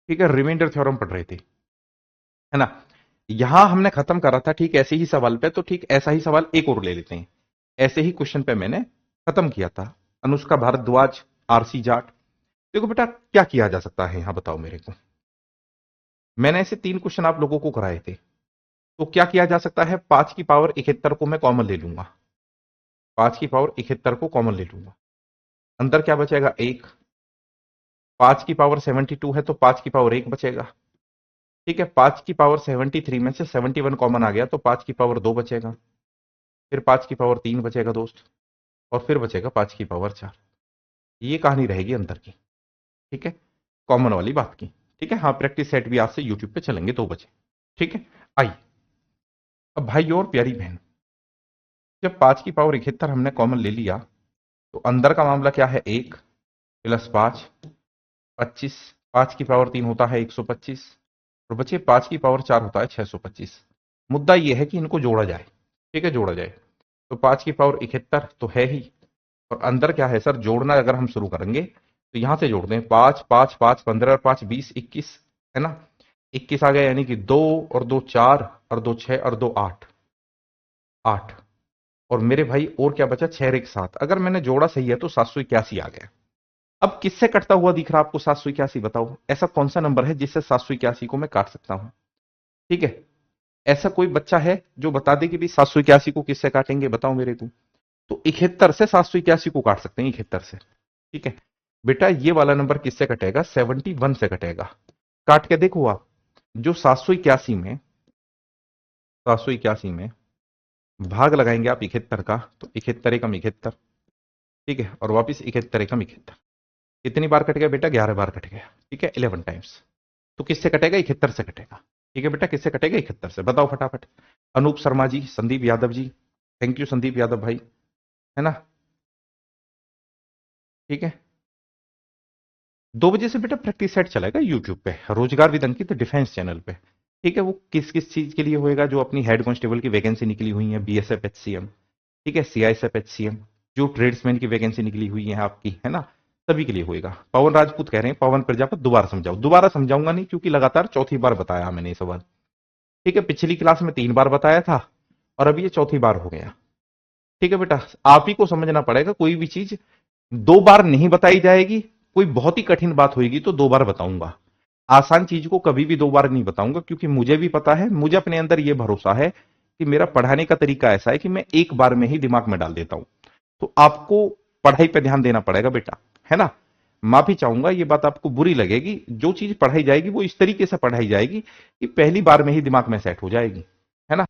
ठीक है, remainder theorem पढ़ रहे थे, है ना। यहां हमने खत्म करा था ठीक ऐसे ही सवाल पे, तो ठीक ऐसा ही सवाल एक और ले लेते हैं। ऐसे ही क्वेश्चन पे मैंने खत्म किया था, अनुष्का भारद्वाज, आरसी जाट। देखो बेटा क्या किया जा सकता है यहां, बताओ मेरे को। मैंने ऐसे 3 क्वेश्चन आप लोगों को कराए थे, तो क्या किया जा सकता है, 5 की पावर 71 को मैं कॉमन ले लूंगा, 5 की पावर 71 को कॉमन ले लूंगा, अंदर क्या बचेगा, एक। 5 की पावर 72 है तो 5 की पावर 1 बचेगा। ठीक है, 5 की पावर 73 में से 71 कॉमन आ गया तो 5 की पावर 2 बचेगा, फिर 5 की पावर 3 बचेगा दोस्त, और फिर बचेगा 5 की पावर 4। ये कहानी रहेगी अंदर की, ठीक है, कॉमन वाली बात की। ठीक है, हाँ प्रैक्टिस सेट भी आज से यूट्यूब पे चलेंगे 2 बजे। ठीक है, आइए अब भाई और प्यारी बहन, जब 5 की पावर 71 हमने कॉमन ले लिया, तो अंदर का मामला क्या है, 1 प्लस 5 25, 5 की पावर 3 होता है 125, और बचे 5 की पावर 4 होता है 625। मुद्दा यह है कि इनको जोड़ा जाए, ठीक है, जोड़ा जाए। तो 5 की पावर 71 तो है ही, और अंदर क्या है सर, जोड़ना अगर हम शुरू करेंगे तो यहां से जोड़ दें, 5 5 5 15 और 5 20 21, है ना। 21 आ गया, यानी कि 2 और 2 4 और 2 6 और 2 8, 8। और मेरे भाई और क्या बचा, 6 और 1 7। अगर मैंने जोड़ा सही है तो 781 आ गया। अब किससे कटता हुआ दिख रहा आपको 781, बताओ ऐसा कौन सा नंबर है जिससे 781 को मैं काट सकता हूं। ठीक है, ऐसा कोई बच्चा है जो बता दे कि भाई 781 को किससे काटेंगे, बताओ मेरे को। तो 71 से 781 को काट सकते हैं, 71 से। ठीक है बेटा, ये वाला नंबर किससे कटेगा, 71 से कटेगा। काट के देखो आप, जो 781 में भाग लगाएंगे आप 71 का, तो 71 एकम 71। ठीक है, और वापिस 71 एकम 71। कितनी बार कट गया बेटा, 11 बार कट गया। ठीक है, 11 टाइम्स। तो किससे कटेगा, 71 से कटेगा। ठीक है बेटा, किससे कटेगा, 71 से, बताओ फटाफट। अनूप शर्मा जी, संदीप यादव जी, थैंक यू संदीप यादव भाई, है ना। ठीक है, 2 बजे से बेटा प्रैक्टिस सेट चलेगा यूट्यूब पे, रोजगार विद अंकित डिफेंस चैनल पे। ठीक है, वो किस किस चीज के लिए होएगा, जो अपनी हेड कांस्टेबल की वैकेंसी निकली हुई है, बीएसएफ एचसीएम, ठीक है, सीआईएसएफ एचसीएम, जो ट्रेड्समैन की वैकेंसी निकली हुई है आपकी, है ना, सभी के लिए होएगा। पवन राजपूत कह रहे हैं, पवन प्रजापत दोबारा समझाओ, दोबारा समझाऊंगा नहीं क्योंकि लगातार चौथी बार बताया मैंने ये सवाल। ठीक है, पिछली क्लास में 3 बार बताया था, और अभी ये चौथी बार हो गया। ठीक है बेटा, आप ही को समझना पड़ेगा, कोई भी चीज 2 बार नहीं बताई जाएगी। कोई बहुत ही कठिन बात होगी तो 2 बार बताऊंगा, आसान चीज को कभी भी 2 बार नहीं बताऊंगा, क्योंकि मुझे भी पता है, मुझे अपने अंदर यह भरोसा है कि मेरा पढ़ाने का तरीका ऐसा है कि मैं एक बार में ही दिमाग में डाल देता हूं। तो आपको पढ़ाई पे ध्यान देना पड़ेगा बेटा, है ना। माफी चाहूंगा, ये बात आपको बुरी लगेगी, जो चीज पढ़ाई जाएगी वो इस तरीके से पढ़ाई जाएगी कि पहली बार में ही दिमाग में सेट हो जाएगी, है ना।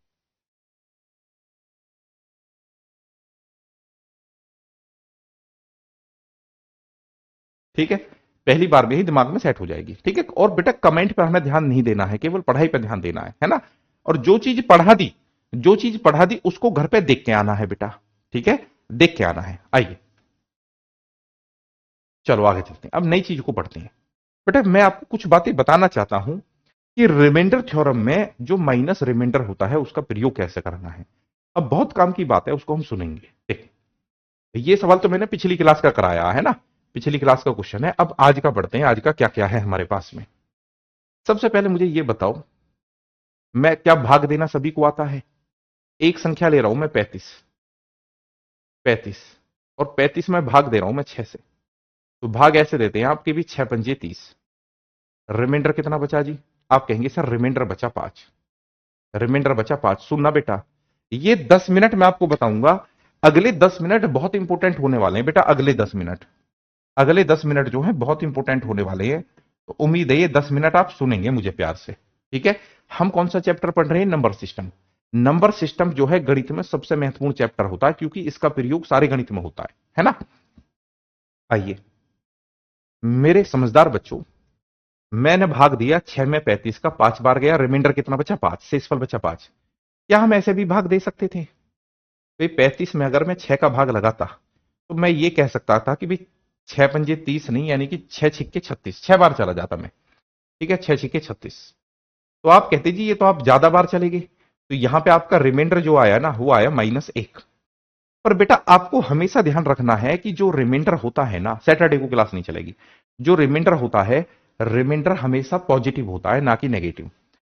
ठीक है, पहली बार में ही दिमाग में सेट हो जाएगी। ठीक है, और बेटा कमेंट पर हमें ध्यान नहीं देना है, केवल पढ़ाई पर ध्यान देना है ना। और जो चीज पढ़ा दी उसको घर पे देख के आना है बेटा। ठीक है, देख के आना है। आइए चलो आगे चलते हैं, अब नई चीज को पढ़ते हैं। बेटा मैं आपको कुछ बातें बताना चाहता हूं कि रिमाइंडर थ्योरम में जो माइनस रिमाइंडर होता है उसका प्रयोग कैसे करना है। अब बहुत काम की बात है, उसको हम सुनेंगे। देखिए, ये सवाल तो मैंने पिछली क्लास का कराया है ना, पिछली क्लास का क्वेश्चन है। अब आज का पढ़ते हैं, आज का क्या क्या है हमारे पास में। सबसे पहले मुझे ये बताओ, मैं क्या भाग देना सभी को आता है। एक संख्या ले रहा हूं मैं 35, 35, और 35 में भाग दे रहा हूं मैं 6 से। तो भाग ऐसे देते हैं आपके भी, 6 पंजे 30। रिमाइंडर कितना बचा जी, आप कहेंगे सर रिमाइंडर बचा 5, रिमाइंडर बचा 5। सुनना बेटा, ये 10 मिनट मैं आपको बताऊंगा, अगले 10 मिनट बहुत इंपॉर्टेंट होने वाले हैं बेटा। अगले 10 मिनट जो है बहुत इंपॉर्टेंट होने वाले हैं। तो उम्मीद है ये 10 मिनट आप सुनेंगे मुझे प्यार से। ठीक है, हम कौन सा चैप्टर पढ़ रहे हैं, नंबर सिस्टम। नंबर सिस्टम जो है गणित में सबसे महत्वपूर्ण चैप्टर होता है, क्योंकि इसका प्रयोग सारे गणित में होता है ना। आइए मेरे समझदार बच्चों, मैंने भाग दिया 6 में 35 का, 5 बार गया, रिमाइंडर कितना बचा 5, शेषफल बचा 5। क्या हम ऐसे भी भाग दे सकते थे, भाई 35 में अगर मैं 6 का भाग लगाता तो मैं ये कह सकता था कि भाई 6 पंजे 30 नहीं, यानी कि 6 छिक्के 36, 6 बार चला जाता मैं। ठीक है, 6 छिक्के 36। तो आप कहते जी ये तो आप ज्यादा बार चले गए, तो यहां पे आपका रिमाइंडर जो आया ना वो आया -1। पर बेटा आपको हमेशा ध्यान रखना है कि जो रिमाइंडर होता है ना, सैटरडे को क्लास नहीं चलेगी, जो रिमाइंडर होता है रिमाइंडर हमेशा पॉजिटिव होता है, ना कि नेगेटिव।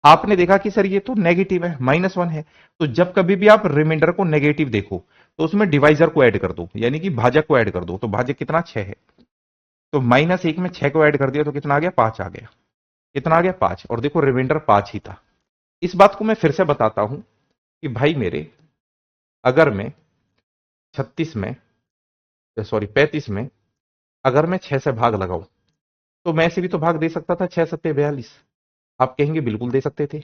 आपने देखा कि सर ये तो नेगेटिव है, -1 है, तो जब कभी भी आप रिमाइंडर को नेगेटिव देखो तो उसमें डिवाइजर को ऐड कर दो, यानी कि भाजक को ऐड कर दो। तो भाजक कितना, 6 है, तो -1 में 6 को ऐड कर दिया तो कितना आ गया, 5 आ गया। कितना आ गया, 5। और देखो रिमाइंडर 5 ही था। इस बात को मैं फिर से बताता हूं कि भाई मेरे, अगर मैं 36 में, सॉरी 35 में अगर मैं 6 से भाग लगाऊं तो मैं ऐसे भी तो भाग दे सकता था, 6 सत्ते 42। आप कहेंगे बिल्कुल दे सकते थे।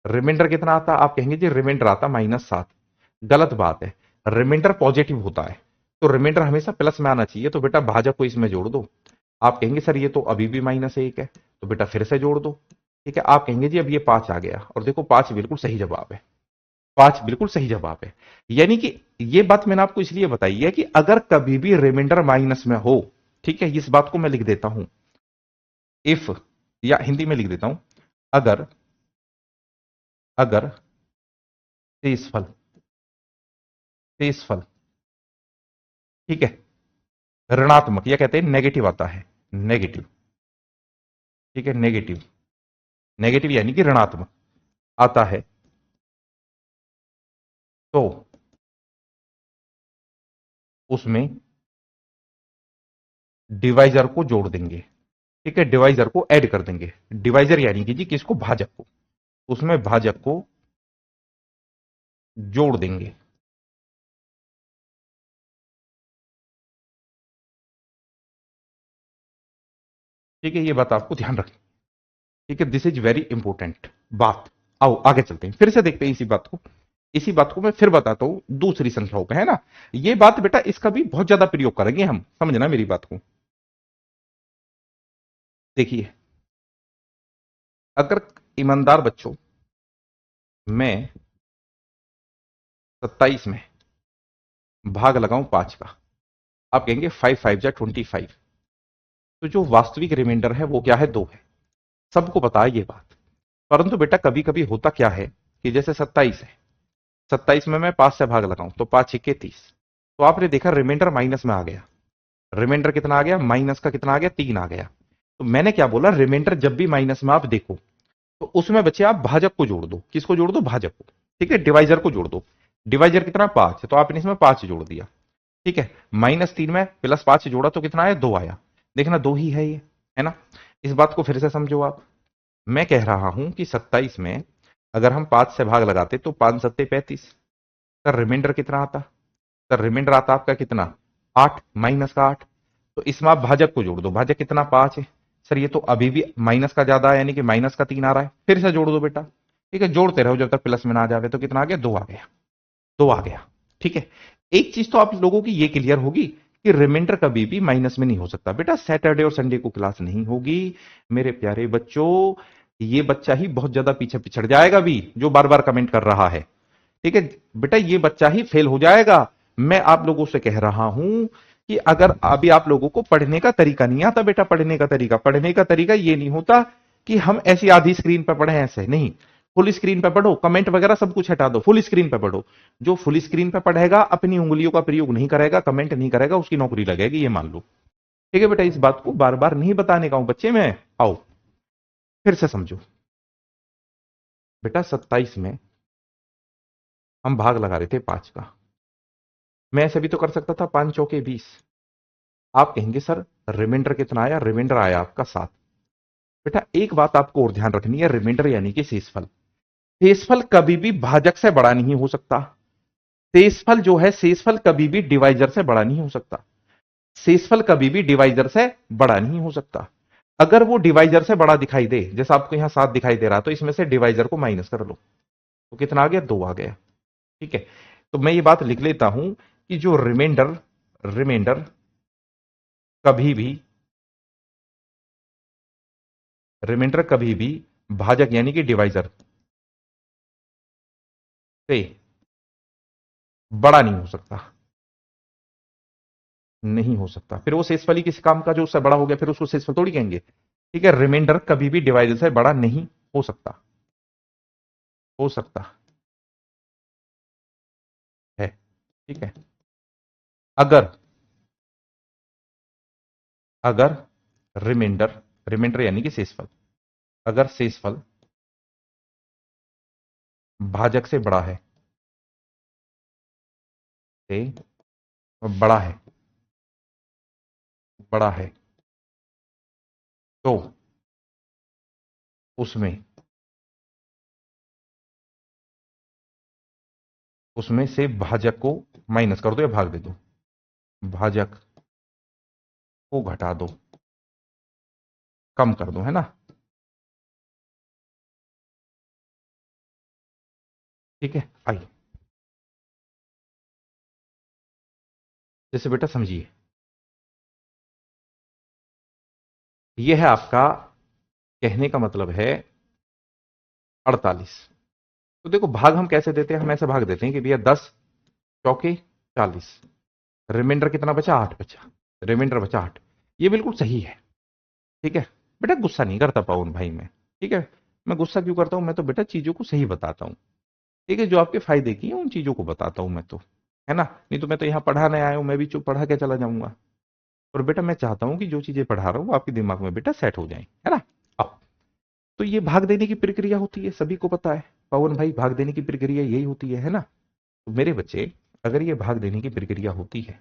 रिमाइंडर कितना आता, आप कहेंगे जी रिमाइंडर आता -7। गलत बात है, रिमाइंडर पॉजिटिव होता है, तो रिमाइंडर हमेशा प्लस में आना चाहिए। तो बेटा भाजक को इसमें जोड़ दो। आप कहेंगे सर ये तो अभी भी -1 है, तो बेटा फिर से जोड़ दो। ठीक है, आप कहेंगे जी अब ये 5 आ गया, और देखो 5 बिल्कुल सही जवाब है। 5 बिल्कुल सही जवाब है। यानी कि ये बात मैंने आपको इसलिए बताई है कि अगर कभी भी रिमाइंडर माइनस में हो, ठीक है, इस बात को मैं लिख देता हूं, इफ, या हिंदी में लिख देता हूं, अगर अगर शेषफल, शेषफल, ठीक है, ऋणात्मक, या कहते हैं नेगेटिव आता है, नेगेटिव, ठीक है, नेगेटिव, नेगेटिव यानी कि ऋणात्मक आता है, तो उसमें डिवाइजर को जोड़ देंगे। ठीक है, डिवाइजर को ऐड कर देंगे। डिवाइजर यानी कि जी किसको, भाजक को, उसमें भाजक को जोड़ देंगे। ठीक है, ये बात आपको ध्यान रखनी। ठीक है, दिस इज वेरी इंपॉर्टेंट बात। आओ आगे चलते हैं, फिर से देखते हैं इसी बात को। इसी बात को मैं फिर बताता हूं दूसरी संख्याओं पे, है ना। ये बात बेटा इसका भी बहुत ज्यादा प्रयोग करेंगे हम, समझना मेरी बात को। देखिए, अगर ईमानदार बच्चों मैं 27 में भाग लगाऊं 5 का, आप कहेंगे 5 5 जा 25, तो जो वास्तविक रिमाइंडर है वो क्या है, 2 है। सबको पता है ये बात। परंतु बेटा कभी कभी होता क्या है कि जैसे 27 है, 27 में मैं 5 से भाग लगाऊं तो 5 1 30, तो आपने देखा रिमाइंडर माइनस में आ गया। रिमाइंडर कितना आ गया, माइनस का कितना आ गया, 3 आ गया। तो मैंने क्या बोला, रिमाइंडर जब भी माइनस में आप देखो तो उसमें बच्चे आप भाजक को जोड़ दो। किसको जोड़ दो, भाजक को। ठीक है, डिवाइजर को जोड़ दो। डिवाइजर कितना, 5, तो आपने इसमें 5 जोड़ दिया। ठीक है, -3 में +5 जोड़ा तो कितना आया, 2 आया। देखना 2 ही है ये, है ना। इस बात को फिर से समझो आप। मैं कह रहा हूं कि 27 में अगर हम 5 से भाग लगाते तो 5 सत्ते 35, सर रिमाइंडर कितना आता, सर रिमाइंडर आता आपका कितना, 8, -8। तो इसमें आप भाजक को जोड़ दो। भाजक कितना, 5 है। सर ये तो अभी भी माइनस का ज्यादा है, यानी कि -3 आ रहा है, फिर से जोड़ दो बेटा। ठीक है, जोड़ते रहो जब तक प्लस में ना आ जावे। तो कितना आ गया, 2 आ गया, 2 आ गया। ठीक है, एक चीज तो आप लोगों की ये क्लियर होगी कि रिमाइंडर कभी भी माइनस में नहीं हो सकता। बेटा सैटरडे और संडे को क्लास नहीं होगी मेरे प्यारे बच्चों। ये बच्चा ही बहुत ज्यादा पीछे पिछड़ जाएगा भी, जो बार बार कमेंट कर रहा है। ठीक है बेटा, ये बच्चा ही फेल हो जाएगा। मैं आप लोगों से कह रहा हूं कि अगर अभी आप लोगों को पढ़ने का तरीका नहीं आता, बेटा पढ़ने का तरीका ये नहीं होता कि हम ऐसी आधी स्क्रीन पर पढ़े, ऐसे नहीं। फुल स्क्रीन पर पढ़ो, कमेंट वगैरह सब कुछ हटा दो, फुल स्क्रीन पर पढ़ो। जो फुल स्क्रीन पर पढ़ेगा, अपनी उंगलियों का प्रयोग नहीं करेगा, कमेंट नहीं करेगा, उसकी नौकरी लगेगी, ये मान लो। ठीक है बेटा, इस बात को बार बार नहीं बताने का हूं बच्चे में। आओ फिर से समझो। बेटा 27 में हम भाग लगा रहे थे 5 का। मैं ऐसे भी तो कर सकता था, 5 चौके 20। आप कहेंगे सर रिमाइंडर कितना आया, रिमाइंडर आया आपका 7। बेटा एक बात आपको और ध्यान रखनी है, रिमाइंडर यानी कि शेषफल। शेषफल कभी भी भाजक से बड़ा नहीं हो सकता। शेषफल जो है, शेषफल कभी भी डिवाइजर से बड़ा नहीं हो सकता। शेषफल कभी भी डिवाइजर से बड़ा नहीं हो सकता। अगर वो डिवाइजर से बड़ा दिखाई दे, जैसा आपको यहां 7 दिखाई दे रहा, तो इसमें से डिवाइजर को माइनस कर लो, तो कितना आ गया, 2 आ गया। ठीक है, तो मैं ये बात लिख लेता हूं कि जो रिमाइंडर, रिमाइंडर कभी भी, रिमाइंडर कभी भी भाजक यानी कि डिवाइजर से बड़ा नहीं हो सकता, नहीं हो सकता। फिर वो शेषफल ही किसी काम का जो उससे बड़ा हो गया, फिर उसको शेषफल थोड़ी कहेंगे। ठीक है, रिमाइंडर कभी भी डिवाइजर से बड़ा नहीं हो सकता, हो सकता है। ठीक है, अगर, अगर रिमाइंडर, रिमाइंडर यानी कि शेषफल, अगर शेषफल भाजक से बड़ा है, से बड़ा है, बड़ा है, तो उसमें उसमें से भाजक को माइनस कर दो या भाग दे दो, भाजक को घटा दो, कम कर दो, है ना। ठीक है, आइए जैसे बेटा समझिए, यह है आपका, कहने का मतलब है 48। तो देखो भाग हम कैसे देते हैं, हम ऐसे भाग देते हैं कि भैया 10 चौके 40, रिमाइंडर कितना बचा, 8 बचा, रिमाइंडर बचा 8। ये बिल्कुल सही है। ठीक है बेटा, गुस्सा नहीं करता पाउन भाई मैं, ठीक है। मैं गुस्सा क्यों करता हूं, मैं तो बेटा चीजों को सही बताता हूं, ठीक है, जो आपके फायदे की है उन चीजों को बताता हूं मैं तो, है ना। नहीं तो मैं तो यहाँ पढ़ाने आया हूं, मैं भी चुप पढ़ा के चला जाऊंगा। और बेटा मैं चाहता हूं कि जो चीजें पढ़ा रहा हूं वो आपके दिमाग में बेटा सेट हो जाए, है ना। अब तो ये भाग देने की प्रक्रिया होती है, सभी को पता है पवन भाई, भाग देने की प्रक्रिया यही होती है ना। तो मेरे बच्चे, अगर ये भाग देने की प्रक्रिया होती है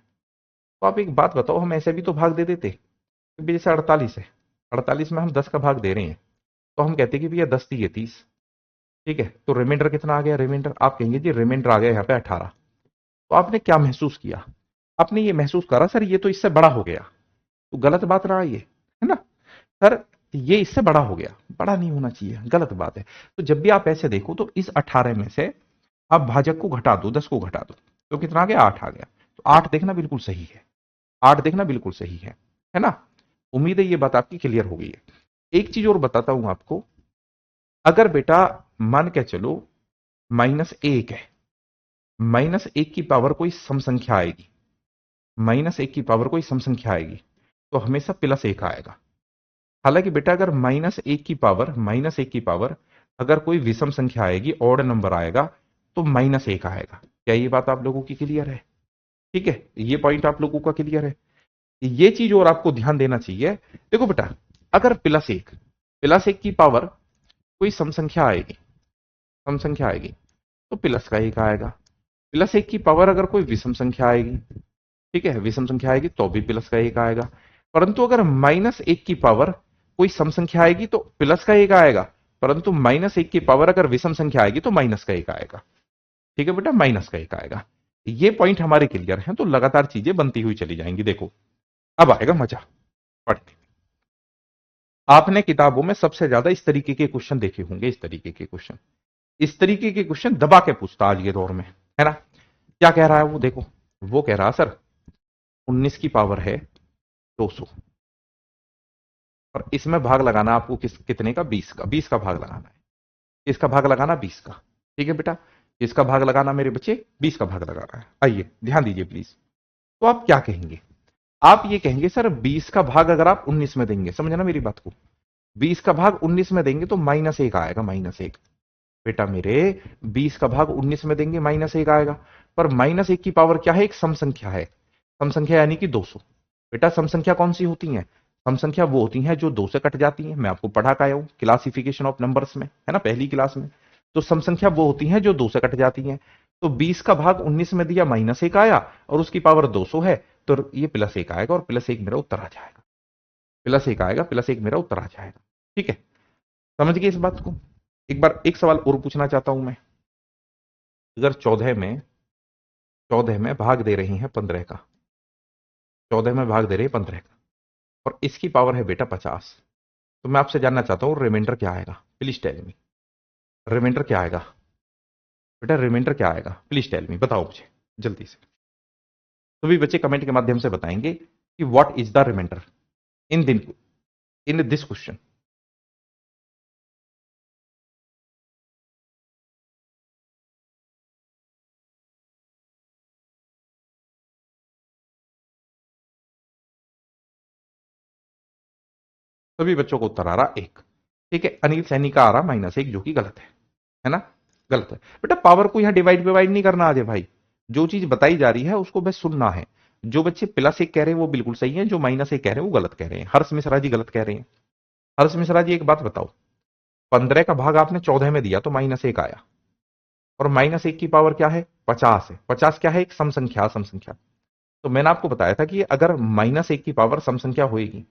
तो आप एक बात बताओ, हम ऐसे भी तो भाग दे देते। क्योंकि जैसे 48 है, 48 में हम 10 का भाग दे रहे हैं, तो हम कहते हैं कि भैया 10 × 30, ठीक है। तो रिमाइंडर कितना आ गया, रिमाइंडर आप कहेंगे जी रिमाइंडर आ गया यहाँ पे 18। तो आपने क्या महसूस किया, आपने ये महसूस करा सर ये तो इससे बड़ा हो गया। तो गलत बात रहा ये, है ना सर, ये इससे बड़ा हो गया, बड़ा नहीं होना चाहिए, गलत बात है। तो जब भी आप ऐसे देखो तो इस 18 में से आप भाजक को घटा दो, 10 को घटा दो, तो कितना आ गया, 8 आ गया। तो 8 देखना बिल्कुल सही है, 8 देखना बिल्कुल सही है ना। उम्मीद है ये बात आपकी क्लियर हो गई है। एक चीज और बताता हूं आपको, अगर बेटा मान के चलो -1 है, -1 की पावर कोई सम संख्या आएगी, -1 की पावर कोई सम संख्या आएगी, तो हमेशा +1 आएगा। हालांकि बेटा अगर -1 की पावर अगर कोई विषम संख्या आएगी, ऑड नंबर आएगा, तो -1 आएगा। क्या ये बात आप लोगों की क्लियर है, ठीक है, ये पॉइंट आप लोगों का क्लियर है। ये चीज और आपको ध्यान देना चाहिए। देखो बेटा, अगर +1 की पावर कोई सम संख्या आएगी, सम संख्या आएगी, तो +1 आएगा। +1 की पावर अगर कोई विषम संख्या आएगी, ठीक है, विषम संख्या आएगी तो भी +1 आएगा। परंतु अगर -1 की पावर कोई सम संख्या आएगी तो +1 आएगा, परंतु -1 की पावर अगर विषम संख्या आएगी तो -1 आएगा। ठीक है बेटा, -1 आएगा। ये पॉइंट हमारे क्लियर हैं, तो लगातार चीजें बनती हुई चली जाएंगी। देखो अब आएगा मजा पढ़ने। आपने किताबों में सबसे ज्यादा इस तरीके के क्वेश्चन देखे होंगे, इस तरीके के क्वेश्चन दबा के पूछता आज के दौर में, है ना। क्या कह रहा है वो, देखो वो कह रहा सर 19 की पावर है 200, और इसमें भाग लगाना आपको कितने का, 20 का, 20 का भाग लगाना है। इसका भाग लगाना 20 का, ठीक है बेटा, इसका भाग लगाना मेरे बच्चे 20 का भाग लगाना है। आइए ध्यान दीजिए प्लीज। तो आप क्या कहेंगे, आप ये कहेंगे सर 20 का भाग अगर आप 19 में देंगे, समझना मेरी बात को, 20 का भाग 19 में देंगे तो -1 आएगा, -1 बेटा मेरे, 20 का भाग 19 में देंगे -1 आएगा। पर -1 की पावर क्या है, एक सम संख्या है, सम संख्या यानी कि 200। बेटा सम संख्या कौन सी होती है, सम संख्या वो होती है जो 2 से कट जाती है। मैं आपको पढ़ा के आया हूं क्लासिफिकेशन ऑफ नंबर्स में, है ना, पहली क्लास में। तो सम संख्या वो होती है जो 2 से कट जाती है। तो 20 का भाग 19 में दिया, -1 आया, और उसकी पावर 200 है, तो ये +1 आएगा, और +1 मेरा उत्तर आ जाएगा, +1 आएगा, +1 मेरा उत्तर आ जाएगा। ठीक है, समझ गए इस बात को। एक बार एक सवाल और पूछना चाहता हूं मैं, अगर 14 में भाग दे रही हैं 15 का, 14 में भाग दे रही है 15 का, और इसकी पावर है बेटा 50, तो मैं आपसे जानना चाहता हूं रिमाइंडर क्या आएगा, प्लीज टेल मी, रिमाइंडर क्या आएगा बेटा, रिमाइंडर क्या आएगा, प्लीज टेल मी, बताओ मुझे जल्दी से। सभी बच्चे कमेंट के माध्यम से बताएंगे कि what is the remainder in this question. सभी बच्चों को उत्तर आ रहा 1, ठीक है। अनिल सैनी का आ रहा -1, जो कि गलत है ना, गलत है। बेटा पावर को यहां डिवाइड नहीं करना आज भाई, जो चीज बताई जा रही है उसको बस सुनना है। जो बच्चे +1 कह रहे हैं वो बिल्कुल सही है, जो -1 कह रहे हैं वो गलत कह रहे हैं, हर्ष मिश्रा जी गलत कह रहे हैं। हर्ष मिश्रा जी एक बात बताओ, 15 का भाग आपने 14 में दिया तो -1 आया, और -1 की पावर क्या है, 50 है। 50 क्या है, एक सम संख्या, सम संख्या। तो मैंने आपको बताया था कि अगर -1 की पावर सम संख्या होगी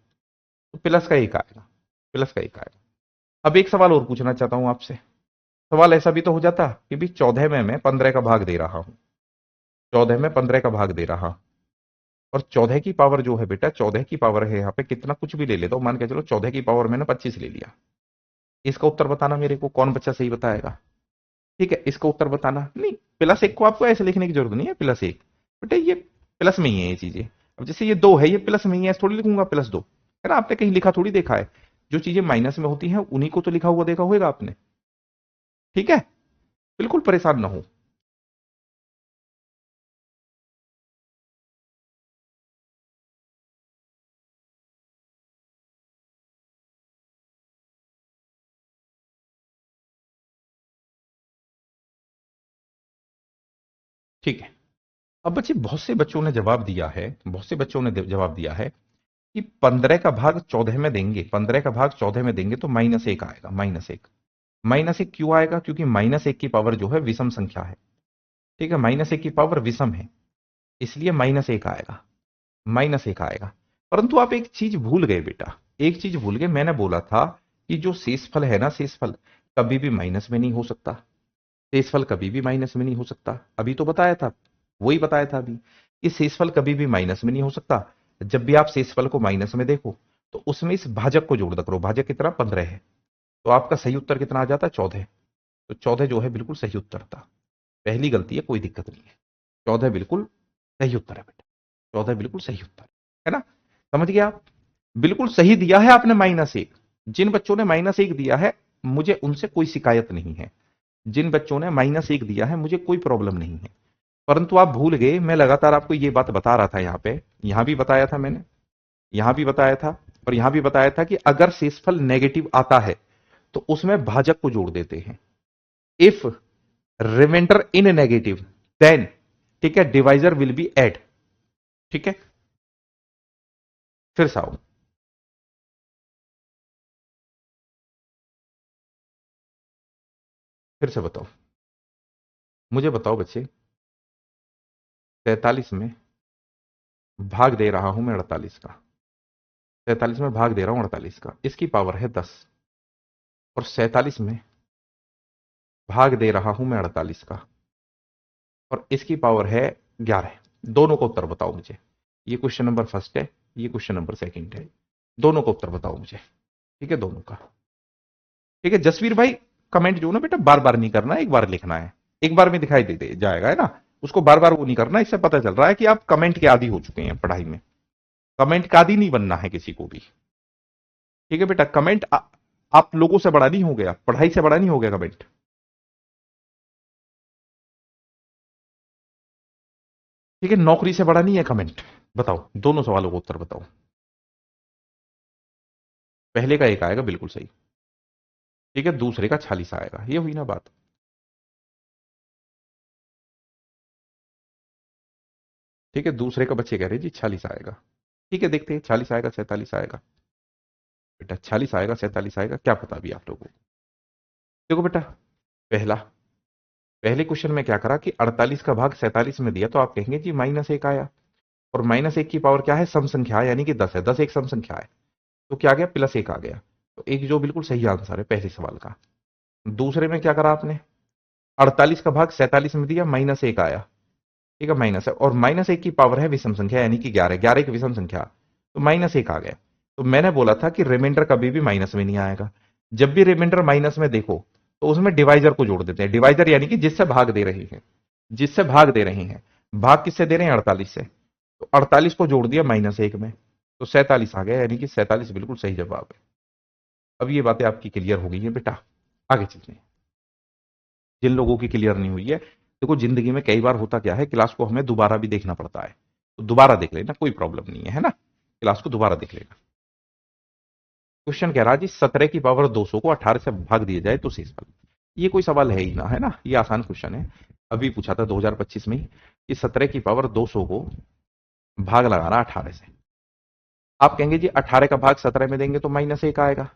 तो प्लस का 1 आएगा, प्लस का 1 आएगा। अब एक सवाल और पूछना चाहता हूं आपसे। सवाल ऐसा भी तो हो जाता कि भी 14 में मैं 15 का भाग दे रहा हूं, 14 में 15 का भाग दे रहा हूं, और 14 की पावर जो है बेटा, 14 की पावर है यहाँ पे, कितना कुछ भी ले लेता हूं, मान के चलो 14 की पावर मैंने 25 ले लिया। इसका उत्तर बताना मेरे को, कौन बच्चा सही बताएगा? ठीक है, इसका उत्तर बताना। नहीं, +1 को आपको ऐसे लिखने की जरूरत नहीं है, +1 बेटा, ये प्लस में ही है ये चीजें। अब जैसे ये 2 है, ये प्लस में ही है, थोड़ी लिखूंगा +2, है ना? आपने कहीं लिखा थोड़ी देखा है, जो चीजें माइनस में होती हैं उन्हीं को तो लिखा हुआ देखा होगा आपने। ठीक है, बिल्कुल परेशान ना हो। ठीक है, अब बच्चे, बहुत से बच्चों ने जवाब दिया है, बहुत से बच्चों ने जवाब दिया है कि 15 का भाग 14 में देंगे, 15 का भाग 14 में देंगे तो -1 आएगा, -1। -1 क्यों आएगा? क्योंकि -1 की पावर जो है विषम संख्या है। ठीक है, -1 की पावर विषम है, इसलिए -1 आएगा, -1 आएगा। परंतु आप एक चीज भूल गए बेटा, एक चीज भूल गए। मैंने बोला था कि जो शेषफल है ना, शेषफल कभी भी माइनस में नहीं हो सकता, शेषफल कभी भी माइनस में नहीं हो सकता। अभी तो बताया था, वही बताया था अभी, कि शेषफल कभी भी माइनस में नहीं हो सकता। जब भी आप शेषफल को माइनस में देखो तो उसमें इस भाजक को जोड़ करो, भाजक कितना, 15 है, तो आपका सही उत्तर कितना आ जाता है, 14। तो 14 जो है बिल्कुल सही उत्तर था। पहली गलती है, कोई दिक्कत नहीं है, 14 बिल्कुल सही उत्तर है बेटा, 14 बिल्कुल सही उत्तर है ना? समझ गया आप? बिल्कुल सही दिया है आपने -1। जिन बच्चों ने -1 दिया है, मुझे उनसे कोई शिकायत नहीं है। जिन बच्चों ने -1 दिया है, मुझे कोई प्रॉब्लम नहीं है। परंतु आप भूल गए, मैं लगातार आपको ये बात बता रहा था, यहाँ पे, यहां भी बताया था मैंने, यहां भी बताया था, और यहां भी बताया था कि अगर शेषफल नेगेटिव आता है तो उसमें भाजक को जोड़ देते हैं। If remainder in negative, then, ठीक है, डिवाइजर विल बी एड। ठीक है, फिर से आओ, फिर से बताओ, मुझे बताओ बच्चे, 43 में भाग दे रहा हूं मैं 48 का, 43 में भाग दे रहा हूं 48 का, इसकी पावर है 10, और 47 में भाग दे रहा हूं मैं 48 का, और इसकी पावर है 11। दोनों का उत्तर बताओ मुझे। ये क्वेश्चन नंबर फर्स्ट है, ये क्वेश्चन नंबर सेकंड है, दोनों का उत्तर बताओ मुझे। ठीक है, दोनों का। ठीक है जसवीर भाई, कमेंट जो ना बेटा बार बार नहीं करना, एक बार लिखना है, एक बार में दिखाई दे जाएगा, है ना? उसको बार बार वो नहीं करना, इससे पता चल रहा है कि आप कमेंट के आदी हो चुके हैं पढ़ाई में। कमेंट का आदी नहीं बनना है किसी को भी। ठीक है बेटा, कमेंट आप लोगों से बड़ा नहीं हो गया, पढ़ाई से बड़ा नहीं हो गया कमेंट। ठीक है, नौकरी से बड़ा नहीं है कमेंट। बताओ, दोनों सवालों का उत्तर बताओ। पहले का 1 आएगा, बिल्कुल सही। ठीक है, दूसरे का 46 आएगा, ये हुई ना बात। ठीक है, दूसरे का बच्चे कह रहे हैं जी 46 आएगा। ठीक है, देखते हैं 46 आएगा 47 आएगा। बेटा 46 आएगा 47 आएगा, क्या पता अभी आप लोगों को। देखो बेटा, पहला, पहले क्वेश्चन में क्या करा कि 48 का भाग 47 में दिया, तो आप कहेंगे जी -1 आया, और -1 की पावर क्या है, सम संख्या है, यानी कि 10 है, 10 एक सम संख्या है, तो क्या आ गया, +1 आ गया। तो एक जो बिल्कुल सही आंसर है पहले सवाल का। दूसरे में क्या करा आपने, 48 का भाग 47 में दिया, -1 आया। ठीक है, माइनस है, और -1 की पावर है विषम संख्या, यानी कि 11, 11 की विषम संख्या, तो -1 आ गया। तो मैंने बोला था कि रिमाइंडर कभी भी माइनस में नहीं आएगा। जब भी रिमाइंडर माइनस में देखो तो उसमें डिवाइजर को जोड़ देते हैं, डिवाइजर यानी कि जिससे भाग दे रहे हैं, जिससे भाग दे रहे हैं। भाग किससे दे रहे हैं, 48 से, तो 48 को जोड़ दिया -1 में, तो 47 आ गया, यानी कि 47 बिल्कुल सही जवाब है। अब ये बातें आपकी क्लियर हो गई है बेटा, आगे चलते हैं। जिन लोगों की क्लियर नहीं हुई है, देखो जिंदगी में कई बार होता क्या है, क्लास को हमें दोबारा भी देखना पड़ता है, तो दोबारा देख लेना, कोई प्रॉब्लम नहीं है ना? क्लास को दोबारा देख लेना। क्वेश्चन कह रहा है जी 17 की पावर 200 को 18 से भाग दिया जाए तो शेषफल। ये कोई सवाल है ही ना, है ना? ये आसान क्वेश्चन है, अभी पूछा था 2025 में ही, कि 17 की पावर 200 को भाग लगाना 18 से। आप कहेंगे जी 18 का भाग 17 में देंगे तो -1 आएगा,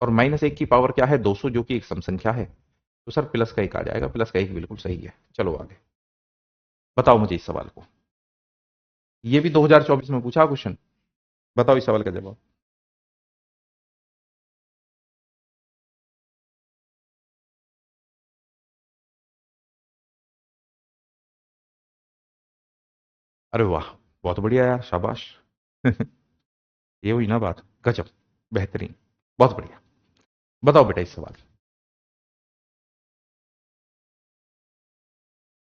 और माइनस एक की पावर क्या है 200, जो कि एक सम संख्या है, तो सर प्लस का एक आ जाएगा, प्लस का एक बिल्कुल सही है। चलो आगे बताओ मुझे इस सवाल को, ये भी 2024 में पूछा क्वेश्चन, बताओ इस सवाल का जवाब। अरे वाह, बहुत बढ़िया यार, शाबाश। ये हुई ना बात, गजब, बेहतरीन, बहुत बढ़िया। बताओ बेटा इस सवाल,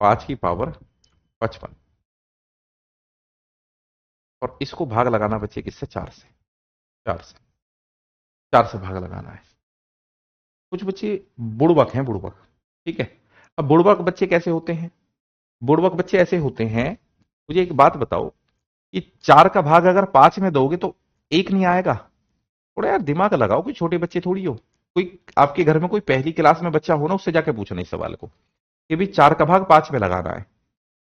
5 की पावर 55 और इसको भाग लगाना बच्चे किससे, 4 से, 4 से, 4 से भाग लगाना है। कुछ बच्चे बुड़बक हैं, बुड़बक, ठीक है। अब बुड़बक बच्चे कैसे होते हैं, बुड़बक बच्चे ऐसे होते हैं, मुझे एक बात बताओ कि 4 का भाग अगर 5 में दोगे तो एक नहीं आएगा। थोड़ा यार दिमाग लगाओ, कोई छोटे बच्चे थोड़ी हो, कोई आपके घर में कोई पहली क्लास में बच्चा हो ना, उससे जाके पूछना इस सवाल को कि भाई 4 का भाग 5 में लगाना है,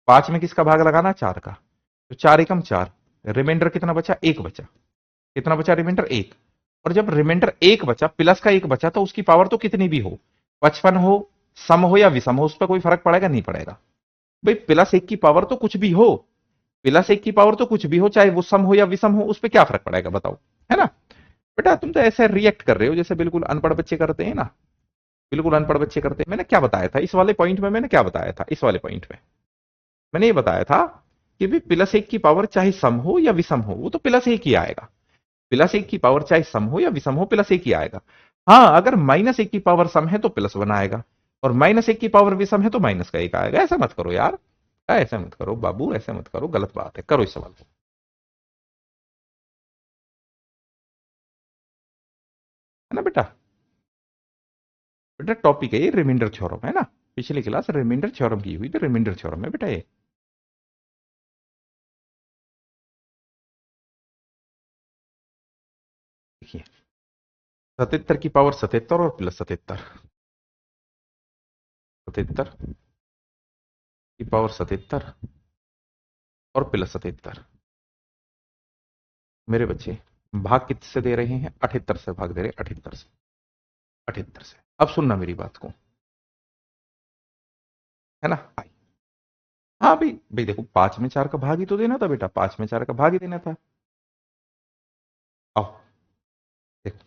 5 में किसका भाग लगाना है, 4 का, तो 4 एकम 4, रिमाइंडर कितना बचा, एक बचा, कितना बचा रिमाइंडर, एक। और जब रिमाइंडर एक बचा, प्लस का एक बचा, तो उसकी पावर तो कितनी भी हो, 55 हो, सम हो या विषम हो, उस पर कोई फर्क पड़ेगा, नहीं पड़ेगा। भाई प्लस एक की पावर तो कुछ भी हो, प्लस एक की पावर तो कुछ भी हो, चाहे वो सम हो या विषम हो, उस पर क्या फर्क पड़ेगा बताओ, है ना। बेटा तुम तो ऐसे रिएक्ट कर रहे हो जैसे बिल्कुल अनपढ़ बच्चे करते हैं ना, बिल्कुल अनपढ़ बच्चे करते हैं। मैंने क्या बताया था इस वाले पॉइंट में, मैंने क्या बताया था इस वाले पॉइंट में, मैंने ये बताया था कि भी प्लस एक की पावर चाहे सम हो या विषम हो, वो तो प्लस एक ही आएगा। प्लस एक की पावर चाहे सम हो या विषम हो, प्लस एक ही आएगा। हाँ, अगर माइनस एक की पावर सम है तो प्लस वन आएगा, और माइनस एक की पावर विषम है तो माइनस का एक आएगा। ऐसा मत करो यार, ऐसा मत करो बाबू, ऐसा मत करो, गलत बात है। करो इस सवाल को, है ना बेटा। बेटा टॉपिक है ये रिमाइंडर थ्योरम, है ना, पिछली क्लास रिमाइंडर थ्योरम की हुई, तो रिमाइंडर थ्योरम है बेटा ये। देखिए, 77 की पावर 77 और प्लस 77, 77 की पावर 77 और प्लस 77, मेरे बच्चे भाग किससे दे रहे हैं, 78 से भाग दे रहे हैं, 78 से, 78 से। अब सुनना मेरी बात को, है ना। हाँ भाई, भाई देखो 5 में 4 का भाग ही तो देना था बेटा, 5 में 4 का भाग ही देना था। आओ देखो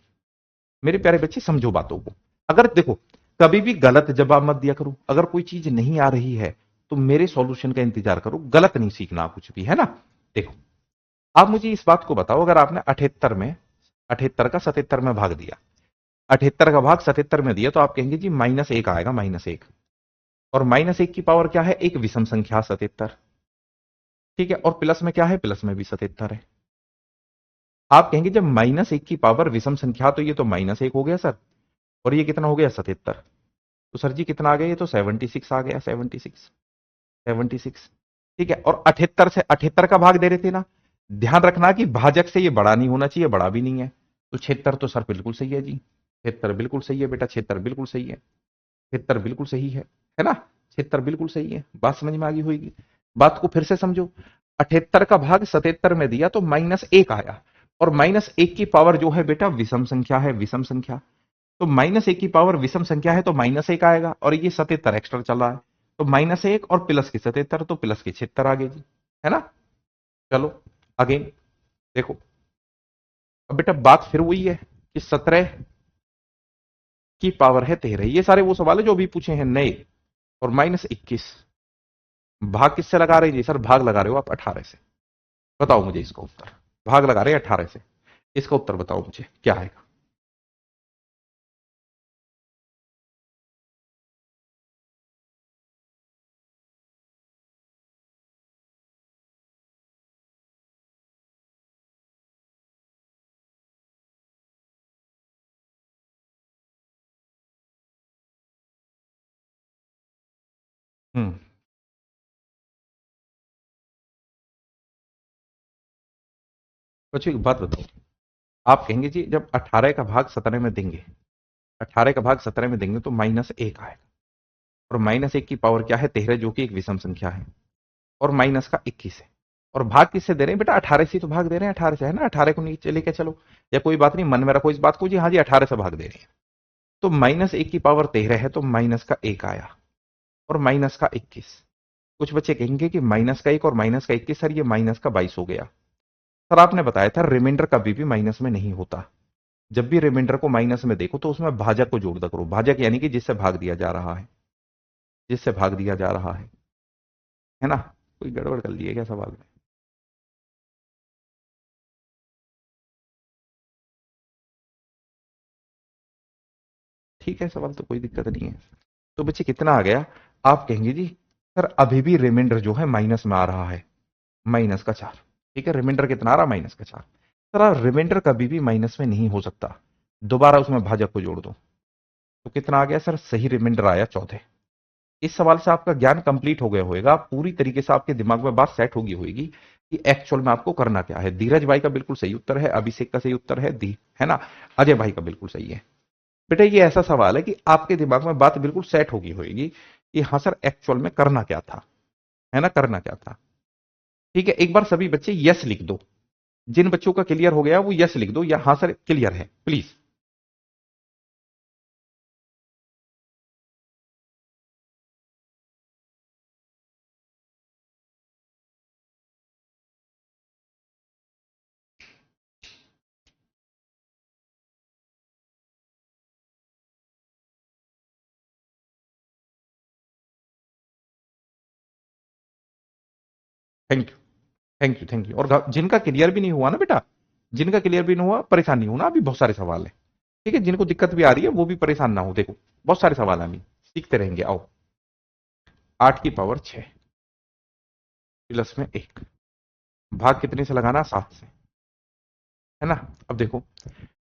मेरे प्यारे बच्चे, समझो बातों को। अगर देखो, कभी भी गलत जवाब मत दिया करो, अगर कोई चीज नहीं आ रही है तो मेरे सॉल्यूशन का इंतजार करो, गलत नहीं सीखना कुछ भी, है ना। देखो, आप मुझे इस बात को बताओ, अगर आपने 78 का 77 में भाग दिया, 78 का भाग 77 में दिया, तो आप कहेंगे जी -1 आएगा, -1। और -1 की पावर क्या है, एक विषम संख्या 77, ठीक है। और प्लस में क्या है, प्लस में भी 77 है। आप कहेंगे जब -1 की पावर विषम संख्या, तो ये तो -1 हो गया सर, और ये कितना हो गया 77, तो सर जी कितना आ गया, ये तो 76 आ गया, 76, 76, ठीक है। और 78 से 78 का भाग दे रहे थे ना, ध्यान रखना कि भाजक से ये बड़ा नहीं होना चाहिए, बड़ा भी नहीं है, तो 76 तो सर बिल्कुल सही है जी, 76 बिल्कुल सही है बेटा, 76 बिल्कुल सही है, 76 बिल्कुल सही है ना, 76 बिल्कुल सही है। बात समझ में आ गई होगी। बात को फिर से समझो, 78 का भाग 77 में दिया तो -1 आया, और -1 की पावर जो है बेटा विषम संख्या है, विषम संख्या, तो -1 की पावर विषम संख्या है तो -1 आएगा, और ये 77 एक्स्ट्रा चल रहा है, तो -1 और प्लस की 77, तो प्लस की 76 आ गई जी, है ना। चलो अगेन देखो, अब बेटा बात फिर वही है कि 17 की पावर है 13, ये सारे वो सवाल है जो अभी पूछे हैं नए। और -21, भाग किससे लगा रहे हैं जी, सर भाग लगा रहे हो आप 18 से। बताओ मुझे इसका उत्तर, भाग लगा रहे हैं 18 से, इसका उत्तर बताओ मुझे क्या आएगा। हम्म, बच्चों एक बात बताओ, आप कहेंगे जी जब 18 का भाग 17 में देंगे, 18 का भाग 17 में देंगे तो -1 आएगा, और -1 की पावर क्या है 13, जो कि एक विषम संख्या है, और माइनस का 21 है, और भाग किससे दे रहे हैं बेटा? 18 से ही तो भाग दे रहे हैं, 18 से, है ना? 18 को नीचे लेके चलो, या कोई बात नहीं, मन में रखो इस बात को जी, हाँ जी 18 से भाग दे रहे हैं। तो -1 की पावर 13 है, तो माइनस का 1 आया, और माइनस का 21। कुछ बच्चे कहेंगे कि -1 और -21, सर ये -22 हो गया। सर आपने बताया था रिमाइंडर कभी भी माइनस में नहीं होता। जब भी रिमाइंडर को माइनस में देखो तो उसमें भाजक को जोड़ दिया करो। भाजक यानी कि जिससे भाग दिया जा रहा है, जिससे भाग दिया जा रहा है ना? कोई गड़बड़ कर ली है क्या सवाल में? ठीक है, सवाल तो कोई दिक्कत नहीं है। तो बच्चे कितना आ गया? आप कहेंगे जी सर अभी भी रिमाइंडर जो है माइनस में आ रहा है, -4। ठीक है, रिमाइंडर कितना आ रहा? -4। सर रिमाइंडर कभी भी माइनस में नहीं हो सकता, दोबारा उसमें भाजक को जोड़ दो, तो कितना आ गया सर? सही रिमाइंडर आया 14। इस सवाल से आपका ज्ञान कंप्लीट हो गया होगा, पूरी तरीके से आपके दिमाग में बात सेट होगी होगी कि एक्चुअल में आपको करना क्या है। धीरज भाई का बिल्कुल सही उत्तर है, अभिषेक का सही उत्तर है, दी है ना, अजय भाई का बिल्कुल सही है। बेटा ये ऐसा सवाल है कि आपके दिमाग में बात बिल्कुल सेट होगी होगी कि हाँ सर एक्चुअल में करना क्या था, है ना, करना क्या था। ठीक है, एक बार सभी बच्चे यस लिख दो, जिन बच्चों का क्लियर हो गया वो यस लिख दो, या हाँ सर क्लियर है please. Thank you, thank you, thank you. और जिनका क्लियर भी नहीं हुआ ना बेटा, जिनका क्लियर भी नहीं हुआ, परेशान नहीं होना, अभी बहुत सारे सवाल है। ठीक है, जिनको दिक्कत भी आ रही है वो भी परेशान ना हो, देखो बहुत सारे सवाल हैं, अभी सीखते रहेंगे। आओ, 8 की पावर 6 प्लस में 1, भाग कितने से लगाना? 7 से, है ना? अब देखो,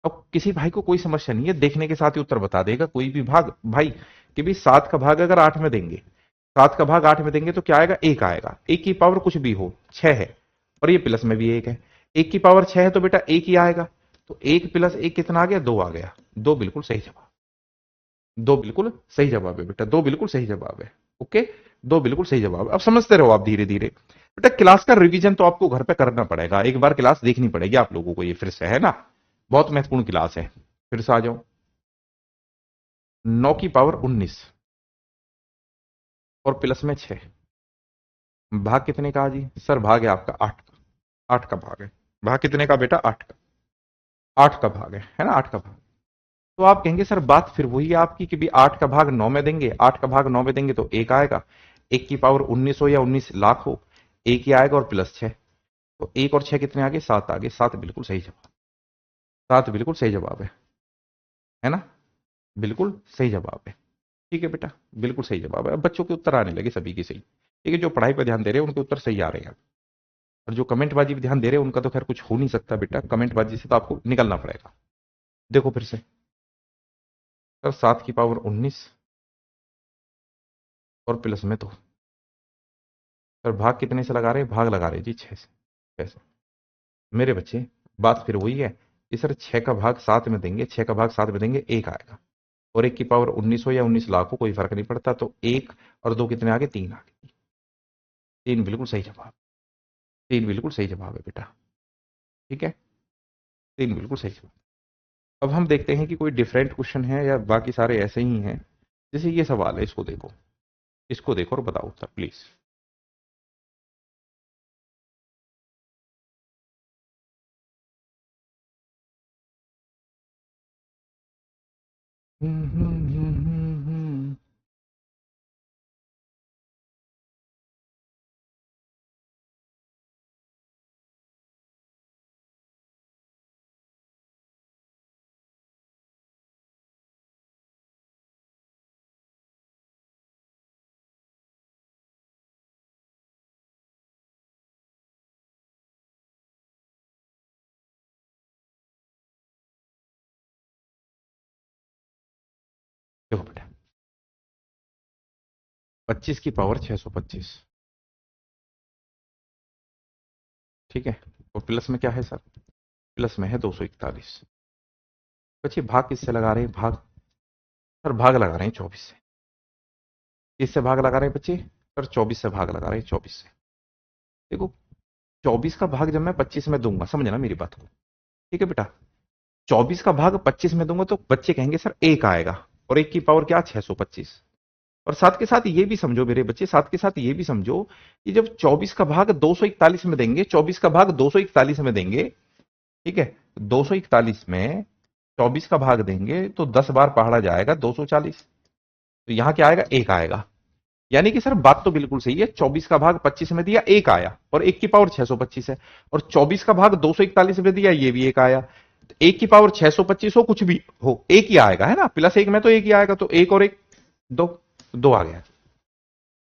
अब किसी भाई को कोई समस्या नहीं है, देखने के साथ ही उत्तर बता देगा कोई भी भाग भाई, कि भी 7 का भाग अगर 8 में देंगे, 7 का भाग 8 में देंगे तो क्या आएगा? 1 आएगा। 1 की पावर कुछ भी हो, 6 है, और ये प्लस में भी 1 है। 1 की पावर 6 है तो बेटा 1 ही आएगा, तो 1 प्लस 1 कितना आ गया? 2 आ गया। दो बिल्कुल सही जवाब, दो बिल्कुल सही जवाब है बेटा, दो बिल्कुल सही जवाब है। ओके, दो बिल्कुल सही जवाब है। अब समझते रहो आप धीरे धीरे। बेटा क्लास का रिवीजन तो आपको घर पे करना पड़ेगा, एक बार क्लास देखनी पड़ेगी आप लोगों को ये फिर से, है ना? बहुत महत्वपूर्ण क्लास है। फिर से आ जाओ, 9 की पावर 19 और प्लस में 6, भाग कितने का जी? सर भाग है आपका 8 का, 8 का भाग है। भाग कितने का बेटा? 8 का, 8 का भाग है ना, 8 का भाग। तो आप कहेंगे सर बात फिर वही है आपकी कि भी 8 का भाग 9 में देंगे, 8 का भाग 9 में देंगे तो 1 आएगा। 1 की पावर 19 हो या 19 लाख हो, 1 ही आएगा, और प्लस 6, तो 1 और 6 कितने आगे? 7 आगे। 7 बिल्कुल सही जवाब, 7 बिल्कुल सही जवाब है ना? बिल्कुल सही जवाब है। ठीक है बेटा, बिल्कुल सही जवाब है। अब बच्चों के उत्तर आने लगे सभी की सही। ठीक है, जो पढ़ाई पर ध्यान दे रहे हैं उनके उत्तर सही आ रहे हैं, और जो कमेंटबाजी पे ध्यान दे रहे हैं उनका तो खैर कुछ हो नहीं सकता बेटा, कमेंटबाजी से तो आपको निकलना पड़ेगा। देखो फिर से, सर 7 की पावर 19 और प्लस में 2, सर भाग कितने से लगा रहे हैं? भाग लगा रहे हैं जी 6 से, 6 से। मेरे बच्चे बात फिर वही है कि सर 6 का भाग 7 में देंगे, 6 का भाग 7 में देंगे, 1 आएगा, और 1 की पावर 19 हो या 19 लाख हो, कोई फर्क नहीं पड़ता, तो 1 और 2 कितने आगे? 3 आगे। 3 बिल्कुल सही जवाब, 3 बिल्कुल सही जवाब है बेटा। ठीक है, 3 बिल्कुल सही जवाब। अब हम देखते हैं कि कोई डिफरेंट क्वेश्चन है या बाकी सारे ऐसे ही हैं। जैसे ये सवाल है, इसको देखो, इसको देखो और बताओ उत्तर प्लीज। देखो बेटा, 25 की पावर 625, ठीक है, और प्लस में क्या है सर? प्लस में है 241। बच्चे भाग किससे लगा रहे हैं? भाग, सर भाग लगा रहे हैं 24 से। किससे भाग लगा रहे हैं बच्चे? सर 24 से भाग लगा रहे हैं, 24 से। देखो 24 का भाग जब मैं 25 में दूंगा, समझना मेरी बात को, ठीक है बेटा, 24 का भाग 25 में दूंगा तो बच्चे कहेंगे सर एक आएगा, और एक की पावर क्या, 625। और साथ के साथ ये भी समझो मेरे बच्चे, साथ के साथ ये भी समझो कि जब 24 का भाग 241 में देंगे, 24 का भाग 241 में देंगे, ठीक है, 241 में 24 का भाग देंगे तो 10 बार पहाड़ा जाएगा 240, तो यहां क्या आएगा, एक आएगा। यानी कि सर बात तो बिल्कुल सही है, 24 का भाग 25 में दिया एक आया, और एक की पावर 625 है, और 24 का भाग 241 में दिया ये भी एक आया, तो एक की पावर 625 हो कुछ भी हो एक ही आएगा, है ना, प्लस एक में तो एक ही आएगा, तो एक और एक दो, दो आ गया।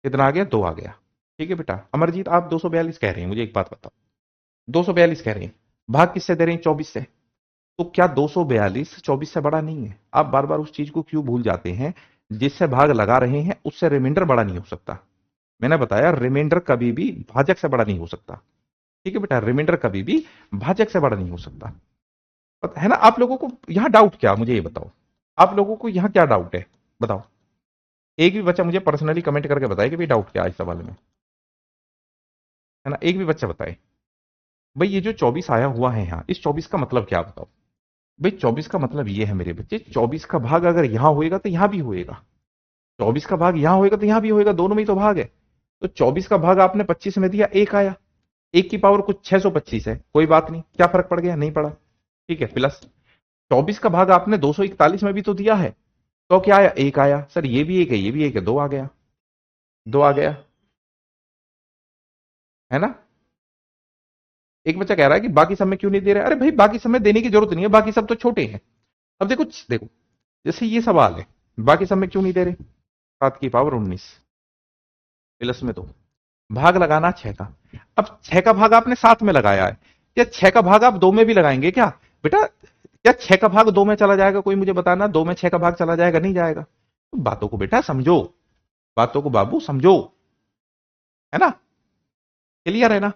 कितना आ गया, दो आ गया। ठीक है बेटा, अमरजीत आप 242 कह रहे हैं, मुझे एक बात बताओ, 242 कह रहे हैं, भाग किससे दे रहे हैं, 24 से, तो क्या 242 24 से बड़ा नहीं है? आप बार बार उस चीज को क्यों भूल जाते हैं, जिससे भाग लगा रहे हैं उससे रिमाइंडर बड़ा नहीं हो सकता। मैंने बताया रिमाइंडर कभी भी भाजक से बड़ा नहीं हो सकता, ठीक है बेटा, रिमाइंडर कभी भी भाजक से बड़ा नहीं हो सकता, पता है ना। आप लोगों को यहां डाउट क्या, मुझे ये बताओ, आप लोगों को यहां क्या डाउट है, बताओ। एक भी बच्चा मुझे पर्सनली कमेंट करके बताए कि भाई डाउट क्या है इस सवाल में, है ना, एक भी बच्चा बताए भाई ये जो 24 आया हुआ है यहाँ, इस 24 का मतलब क्या, बताओ भाई। 24 का मतलब ये है मेरे बच्चे, 24 का भाग अगर यहां होएगा तो यहां भी होएगा, 24 का भाग यहां होएगा तो यहां भी होएगा, दोनों में ही तो भाग है। तो 24 का भाग आपने 25 में दिया, एक आया, एक की पावर कुछ 625 है, कोई बात नहीं, क्या फर्क पड़ गया, नहीं पड़ा, ठीक है, प्लस 24 का भाग आपने 241 में भी तो दिया है, तो क्या आया, एक आया, सर ये भी एक है, ये भी एक है, दो आ गया, दो आ गया, है ना। एक बच्चा कह रहा है कि बाकी सब में क्यों नहीं दे रहे, अरे भाई बाकी सब में देने की जरूरत नहीं है, बाकी सब तो छोटे हैं। अब देखो देखो, जैसे ये सवाल है, बाकी सब में क्यों नहीं दे रहे, 7 की पावर 19 प्लस में दो, भाग लगाना 6 का। अब 6 का भाग आपने 7 में लगाया है, क्या 6 का भाग आप 2 में भी लगाएंगे क्या बेटा, क्या 6 का भाग 2 में चला जाएगा, कोई मुझे बताना, 2 में 6 का भाग चला जाएगा, नहीं जाएगा। तो बातों को बेटा समझो, बातों को बाबू समझो, है ना, क्लियर है ना।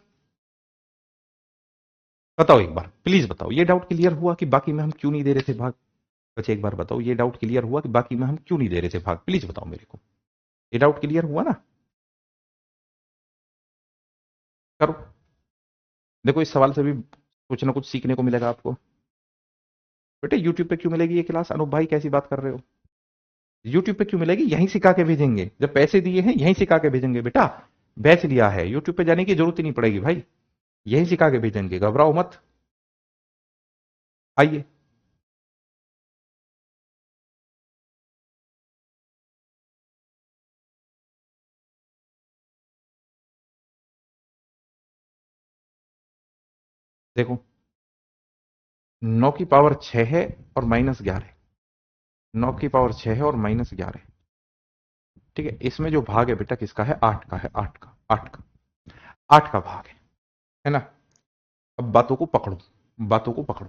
बताओ एक बार प्लीज बताओ, ये डाउट क्लियर हुआ कि बाकी में हम क्यों नहीं दे रहे थे भाग। बच्चे एक बार बताओ, ये डाउट क्लियर हुआ कि बाकी में हम क्यों नहीं दे रहे थे भाग, प्लीज बताओ मेरे को, ये डाउट क्लियर हुआ ना। करो, देखो इस सवाल से भी कुछ ना कुछ सीखने को मिलेगा आपको। बेटे यूट्यूब पे क्यों मिलेगी ये क्लास, अनूप भाई कैसी बात कर रहे हो, यूट्यूब पे क्यों मिलेगी, यहीं सिखा के भेजेंगे, जब पैसे दिए हैं यहीं सिखा के भेजेंगे बेटा, बैच लिया है, यूट्यूब पे जाने की जरूरत ही नहीं पड़ेगी भाई, यहीं सिखा के भेजेंगे, घबराओ मत, आइए। देखो 9 की पावर 6 है और -11, 9 की पावर 6 है और -11, ठीक है, इसमें जो भाग है बेटा किसका है, 8 का है, 8 का, 8 का, 8 का भाग है ना। अब बातों को पकड़ो, बातों को पकड़ो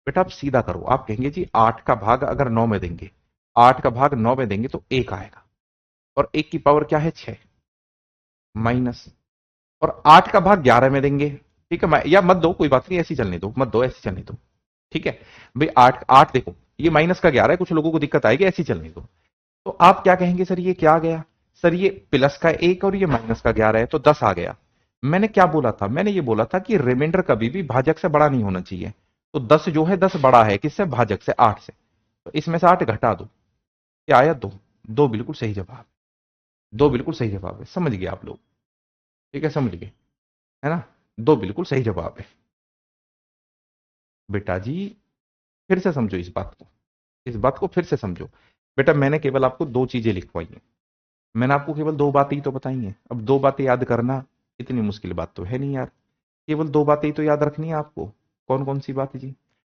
बेटा, आप सीधा करो, आप कहेंगे जी 8 का भाग अगर 9 में देंगे, 8 का भाग 9 में देंगे तो एक आएगा, और एक की पावर क्या है, 6 माइनस, और 8 का भाग 11 में देंगे, ठीक है, या मत दो कोई बात नहीं, ऐसी चलने दो, मत दो, ऐसी चलने दो, ठीक है भाई, 8 8 देखो ये माइनस का 11 है, कुछ लोगों को दिक्कत आएगी, ऐसी चलने दो। तो आप क्या कहेंगे, सर ये क्या आ गया, सर ये प्लस का 1 और ये माइनस का 11 है, तो 10 आ गया। मैंने क्या बोला था, मैंने ये बोला था कि रिमाइंडर कभी भी भाजक से बड़ा नहीं होना चाहिए, तो 10 जो है 10 बड़ा है किससे, भाजक से, 8 से, तो इसमें से 8 घटा दो, क्या आया, दो, दो बिल्कुल सही जवाब, दो बिल्कुल सही जवाब है, समझ गए आप लोग, ठीक है, समझ गए, है ना, दो बिल्कुल सही जवाब है। बेटा जी फिर से समझो इस बात को, इस बात को फिर से समझो, बेटा मैंने केवल आपको दो चीजें लिखवाई हैं, मैंने आपको केवल दो बातें ही तो बताई हैं, अब दो बातें याद करना इतनी मुश्किल बात तो है नहीं यार, केवल दो बातें ही तो याद रखनी है आपको। कौन कौन सी बात है जी,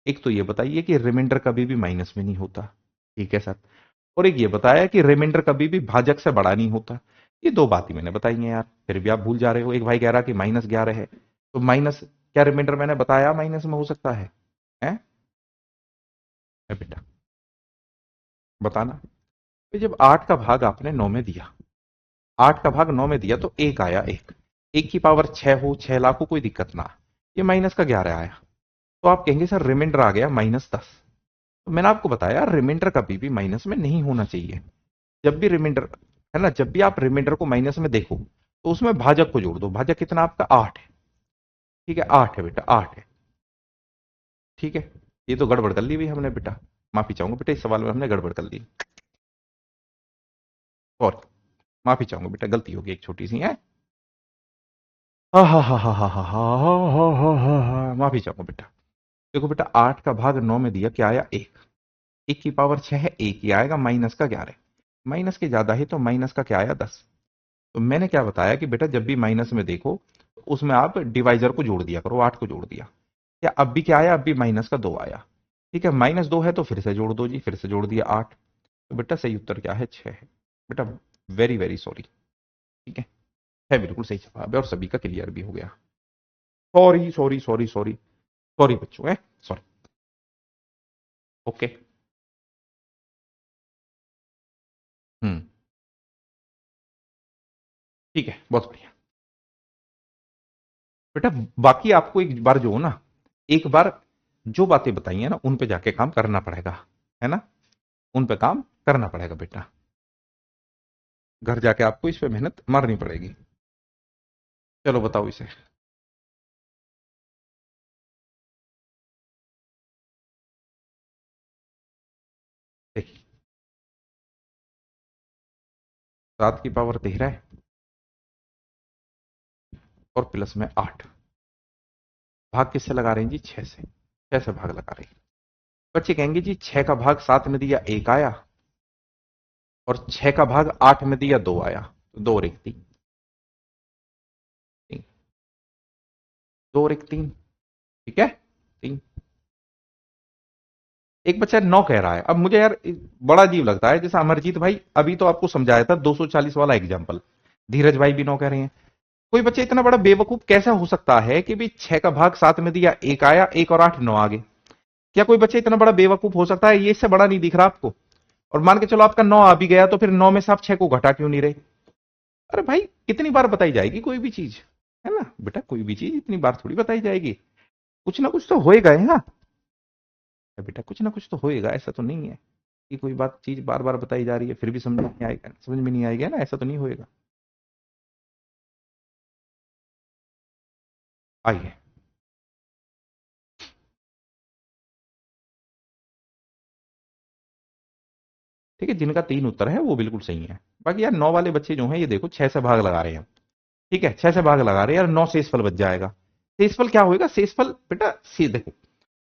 एक तो ये बताइए कि रिमाइंडर कभी भी माइनस में नहीं होता, ठीक है सर, और एक ये बताया कि रिमाइंडर कभी भी भाजक से बड़ा नहीं होता, ये दो बातें मैंने बताई हैं यार, फिर भी आप भूल जा रहे हो। एक भाई कह रहा कि -11 है, तो माइनस क्या रिमाइंडर मैंने बताया माइनस में हो सकता है बेटा, बताना। तो जब 8 का भाग आपने 9 में दिया, 8 का भाग 9 में दिया तो एक आया, एक, एक की पावर 6 हो, 6 लाख हो, कोई दिक्कत ना, ये माइनस का 11 आया, तो आप कहेंगे सर रिमाइंडर आ गया -10, तो मैंने आपको बताया रिमाइंडर कभी भी माइनस में नहीं होना चाहिए, जब भी रिमाइंडर, है ना, जब भी आप रिमाइंडर को माइनस में देखो तो उसमें भाजक को जोड़ दो, भाजक कितना आपका 8 है, ठीक है, 8 है बेटा, 8 है। ठीक है, ये तो गड़बड़ कर ली भाई हमने बेटा, माफी चाहूंगा बेटा, इस सवाल में हमने गड़बड़ कर ली, और माफी चाहूंगा बेटा, गलती होगी एक छोटी सी है। हा हा हा हा हा हा हा हा हा, माफी चाहूंगा बेटा। देखो बेटा, 8 का भाग 9 में दिया क्या आया, 1। 1 की पावर 6 है, 1 ही आएगा, माइनस का 11, माइनस के ज्यादा है तो माइनस का क्या आया, 10। तो मैंने क्या बताया कि बेटा जब भी माइनस में देखो तो उसमें आप डिवाइजर को जोड़ दिया करो, 8 को जोड़ दिया। क्या अब भी क्या आया, अब भी माइनस का 2 आया। ठीक है, -2 है तो फिर से जोड़ दो जी, फिर से जोड़ दिया 8। तो बेटा सही उत्तर क्या है, 6 है बेटा। Very very sorry. ठीक है बिल्कुल सही जवाब है और सभी का क्लियर भी हो गया। Sorry sorry sorry sorry sorry बच्चों, है सॉरी। ओके। हम्म। ठीक है, बहुत बढ़िया बेटा। बाकी आपको एक बार जो हो ना, एक बार जो बातें बताई है ना उन पे जाके काम करना पड़ेगा, है ना, उन पे काम करना पड़ेगा बेटा। घर जाके आपको इस पे मेहनत मारनी पड़ेगी। चलो बताओ इसे। देखिए, 7 की पावर 13 है और प्लस में 8। भाग किससे लगा रहे हैं जी, 6 से, 6 से भाग लगा रहे हैं। बच्चे कहेंगे जी 6 का भाग 7 में दिया 1 आया, और 6 का भाग 8 में दिया 2 आया, तो 2 और 1 3, 2 और 1 3। ठीक है, 3। एक बच्चा 9 कह रहा है। अब मुझे यार बड़ा अजीब लगता है, जैसा अमरजीत भाई अभी तो आपको समझाया था 240 वाला एग्जाम्पल, धीरज भाई भी 9 कह रहे हैं। कोई बच्चा इतना बड़ा बेवकूफ कैसा हो सकता है कि भाई 6 का भाग 7 में दिया 1 आया, 1 और 8 9 आ गए। क्या कोई बच्चा इतना बड़ा बेवकूफ हो सकता है, ये इससे बड़ा नहीं दिख रहा आपको? और मान के चलो आपका 9 आ भी गया, तो फिर 9 में से आप 6 को घटा क्यों नहीं रहे? अरे भाई कितनी बार बताई जाएगी कोई भी चीज, है ना बेटा, कोई भी चीज इतनी बार थोड़ी बताई जाएगी, कुछ ना कुछ तो होएगा, है ना बेटा, कुछ ना कुछ तो होएगा, ऐसा तो नहीं है कि कोई बात चीज बार बार बताई जा रही है फिर भी समझ में नहीं आएगा, समझ में नहीं आएगा ना, ऐसा तो नहीं होएगा। आइए। ठीक है, जिनका 3 उत्तर है वो बिल्कुल सही है। बाकी यार 9 वाले बच्चे जो हैं, ये देखो 6 से भाग लगा रहे हैं। ठीक है, 6 से भाग लगा रहे हैं यार, 9 शेषफल बच जाएगा। शेषफल क्या होएगा, शेषफल बेटा सी देखो,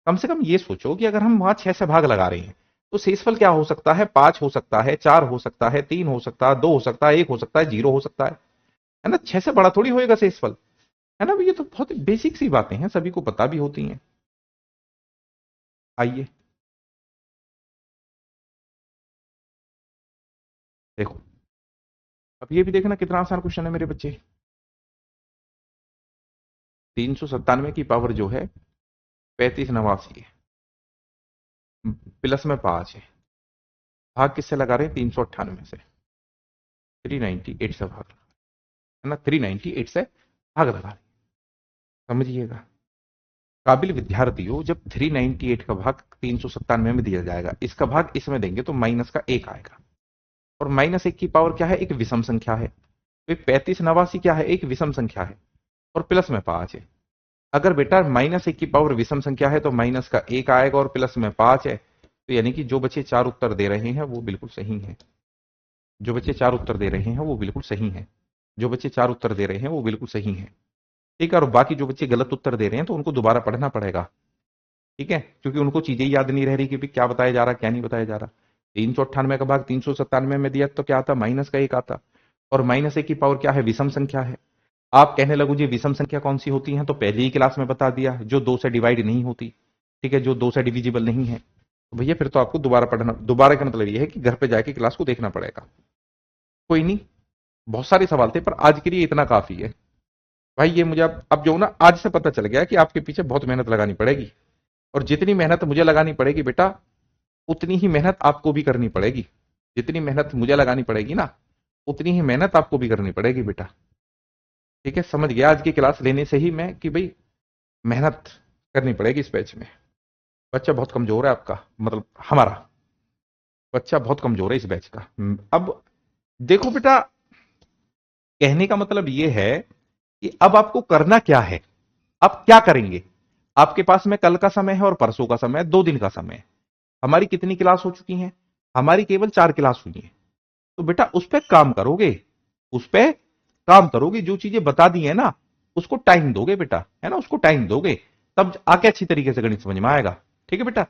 कम से कम ये सोचो कि अगर हम वहां 6 से भाग लगा रहे हैं तो शेषफल क्या हो सकता है, 5 हो सकता है, 4 हो सकता है, 3 हो सकता है, 2 हो सकता है, 1 हो सकता है, 0 हो सकता है ना। 6 से बड़ा थोड़ी होएगा शेषफल, है ना। ये तो बहुत बेसिक सी बातें हैं, सभी को पता भी होती हैं। आइए देखो, अब ये भी देखना कितना आसान क्वेश्चन है मेरे बच्चे। 397 की पावर जो है 3589 है, प्लस में 5 है। भाग किससे लगा रहे हैं, 398 से, 398 से भाग, है ना, 398 से भाग लगा रहे हैं। समझिएगा काबिल विद्यार्थियों, जब 398 का भाग 397 में दिया जाएगा, इसका भाग इसमें देंगे तो माइनस का 1 आएगा। और -1 की पावर क्या है, एक विषम संख्या है। तो 3589 क्या है, एक विषम संख्या है, और प्लस में 5 है। अगर बेटा -1 की पावर विषम संख्या है तो माइनस का 1 आएगा और प्लस में 5 है, तो यानी कि जो बच्चे 4 उत्तर दे रहे हैं वो बिल्कुल सही है। जो बच्चे 4 उत्तर दे रहे हैं वो बिल्कुल सही है। जो बच्चे 4 उत्तर दे रहे हैं वो बिल्कुल सही है। ठीक है, और बाकी जो बच्चे गलत उत्तर दे रहे हैं तो उनको दोबारा पढ़ना पड़ेगा। ठीक है, क्योंकि उनको चीजें याद नहीं रह रही कि भी क्या बताया जा रहा, क्या नहीं बताया जा रहा। 398 का भाग 397 में दिया तो क्या आता, -1 आता। और -1 की पावर क्या है, विषम संख्या है। आप कहने लगो जी विषम संख्या कौन सी होती है, तो पहले ही क्लास में बता दिया, जो 2 से डिवाइड नहीं होती। ठीक है, जो 2 से डिविजिबल नहीं है। तो भैया फिर तो आपको दोबारा पढ़ना, दोबारा का मतलब ये है कि घर पे जाके क्लास को देखना पड़ेगा। कोई नहीं, बहुत सारे सवाल थे पर आज के लिए इतना काफी है। भाई ये मुझे अब जो ना आज से पता चल गया कि आपके पीछे बहुत मेहनत लगानी पड़ेगी, और जितनी मेहनत मुझे लगानी पड़ेगी बेटा, उतनी ही मेहनत आपको भी करनी पड़ेगी। जितनी मेहनत मुझे लगानी पड़ेगी ना, उतनी ही मेहनत आपको भी करनी पड़ेगी बेटा। ठीक है, समझ गया आज की क्लास लेने से ही मैं कि भाई मेहनत करनी पड़ेगी इस बैच में। बच्चा बहुत कमजोर है आपका, मतलब हमारा बच्चा बहुत कमजोर है इस बैच का। अब देखो बेटा, कहने का मतलब ये है कि अब आपको करना क्या है। अब क्या करेंगे, आपके पास में कल का समय है और परसों का समय है, 2 दिन का समय है। हमारी कितनी क्लास हो चुकी हैं, हमारी केवल 4 क्लास हुई हैं। तो बेटा उस पर काम करोगे, उस पर काम करोगे, जो चीजें बता दी है ना उसको टाइम दोगे बेटा, है ना, उसको टाइम दोगे, तब आके अच्छी तरीके से गणित समझ में आएगा। ठीक है बेटा।